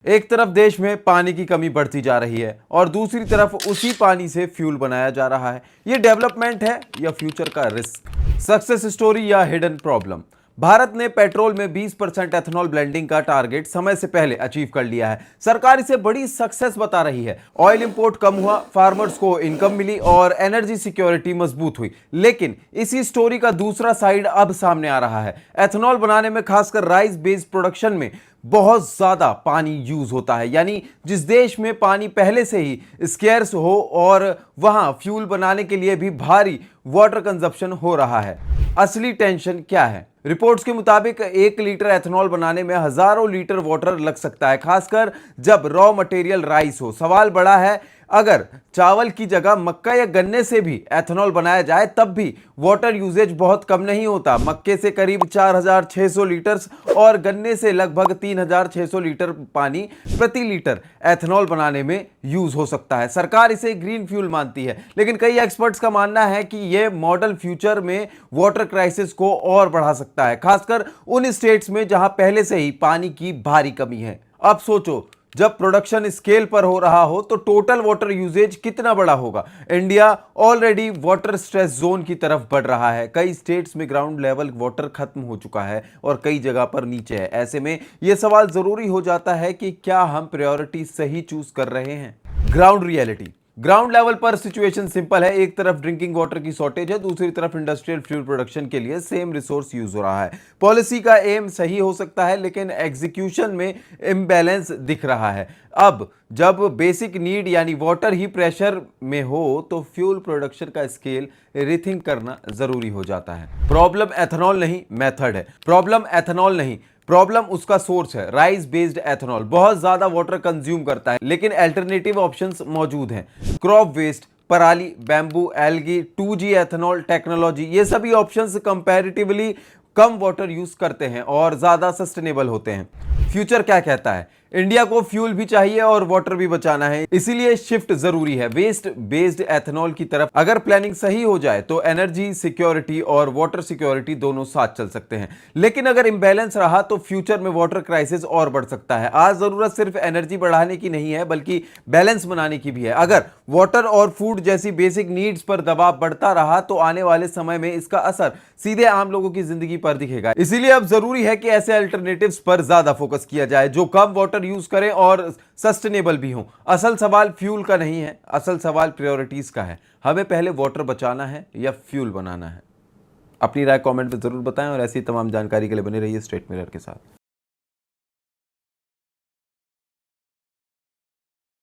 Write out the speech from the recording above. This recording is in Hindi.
एक तरफ देश में पानी की कमी बढ़ती जा रही है और दूसरी तरफ उसी पानी से फ्यूल बनाया जा रहा है। ये डेवलपमेंट है या फ्यूचर का रिस्क? सक्सेस स्टोरी या हिडन प्रॉब्लम? भारत ने पेट्रोल में 20% एथनॉल ब्लेंडिंग का टारगेट समय से पहले अचीव कर लिया है। सरकार इसे बड़ी सक्सेस बता रही है। ऑयल इंपोर्ट कम हुआ, फार्मर्स को इनकम मिली और एनर्जी सिक्योरिटी मजबूत हुई। लेकिन इसी स्टोरी का दूसरा साइड अब सामने आ रहा है। एथनॉल बनाने में, खासकर राइस बेस्ड प्रोडक्शन में, बहुत ज्यादा पानी यूज होता है। यानी जिस देश में पानी पहले से ही स्केर्स हो और वहां फ्यूल बनाने के लिए भी भारी वाटर कंजप्शन हो रहा है। असली टेंशन क्या है? रिपोर्ट्स के मुताबिक 1 लीटर एथनॉल बनाने में हजारों लीटर वाटर लग सकता है, खासकर जब रॉ मटेरियल राइस हो। सवाल बड़ा है, अगर चावल की जगह मक्का या गन्ने से भी एथनॉल बनाया जाए तब भी वाटर यूजेज बहुत कम नहीं होता। मक्के से करीब 4600 लीटर और गन्ने से लगभग 3600 लीटर पानी प्रति लीटर एथनॉल बनाने में यूज हो सकता है। सरकार इसे ग्रीन फ्यूल मानती है, लेकिन कई एक्सपर्ट्स का मानना है कि यह मॉडल फ्यूचर में वाटर क्राइसिस को और बढ़ा सकता है, खासकर उन स्टेट्स में जहां पहले से ही पानी की भारी कमी है। अब सोचो, जब प्रोडक्शन स्केल पर हो रहा हो तो टोटल वाटर यूजेज कितना बड़ा होगा। India already water stress zone की तरफ बढ़ रहा है। कई स्टेट्स में ग्राउंड लेवल वाटर खत्म हो चुका है और कई जगह पर नीचे है। ऐसे में यह सवाल जरूरी हो जाता है कि क्या हम प्रायोरिटी सही चूज कर रहे हैं। Ground reality. ग्राउंड लेवल पर सिचुएशन सिंपल है। एक तरफ ड्रिंकिंग वाटर की शॉर्टेज है, दूसरी तरफ इंडस्ट्रियल फ्यूल प्रोडक्शन के लिए सेम रिसोर्स यूज हो रहा है। पॉलिसी का एम सही हो सकता है, लेकिन एग्जीक्यूशन में इम्बैलेंस दिख रहा है। अब जब बेसिक नीड यानी वाटर ही प्रेशर में हो तो फ्यूल प्रोडक्शन का स्केल रिथिंक करना जरूरी हो जाता है। प्रॉब्लम एथनॉल नहीं, मेथड है। प्रॉब्लम एथनॉल नहीं, प्रॉब्लम उसका सोर्स है। राइस बेस्ड एथनॉल बहुत ज्यादा वाटर कंज्यूम करता है, लेकिन अल्टरनेटिव ऑप्शंस मौजूद हैं। क्रॉप वेस्ट, पराली, bamboo, algae, 2G ethanol technology, ये सभी ऑप्शंस कंपैरेटिवली कम वाटर यूज करते हैं और ज्यादा सस्टेनेबल होते हैं। फ्यूचर क्या कहता है? इंडिया को फ्यूल भी चाहिए और वाटर भी बचाना है, इसीलिए शिफ्ट जरूरी है वेस्ट बेस्ड एथनॉल की तरफ। अगर प्लानिंग सही हो जाए तो एनर्जी सिक्योरिटी और वाटर सिक्योरिटी दोनों साथ चल सकते हैं। लेकिन अगर इंबैलेंस रहा तो फ्यूचर में वाटर क्राइसिस और बढ़ सकता है। आज जरूरत सिर्फ एनर्जी बढ़ाने की नहीं है, बल्कि बैलेंस बनाने की भी है। अगर वाटर और फूड जैसी बेसिक नीड्स पर दबाव बढ़ता रहा तो आने वाले समय में इसका असर सीधे आम लोगों की जिंदगी पर दिखेगा। इसीलिए अब जरूरी है कि ऐसे अल्टरनेटिव्स पर ज्यादा फोकस किया जाए जो कम वाटर यूज करें और सस्टेनेबल भी हों। असल सवाल फ्यूल का नहीं है, असल सवाल प्रायोरिटीज का है। हमें पहले वाटर बचाना है या फ्यूल बनाना है? अपनी राय कमेंट में जरूर बताएं और ऐसी तमाम जानकारी के लिए बने रहिए स्ट्रेट मिरर के साथ।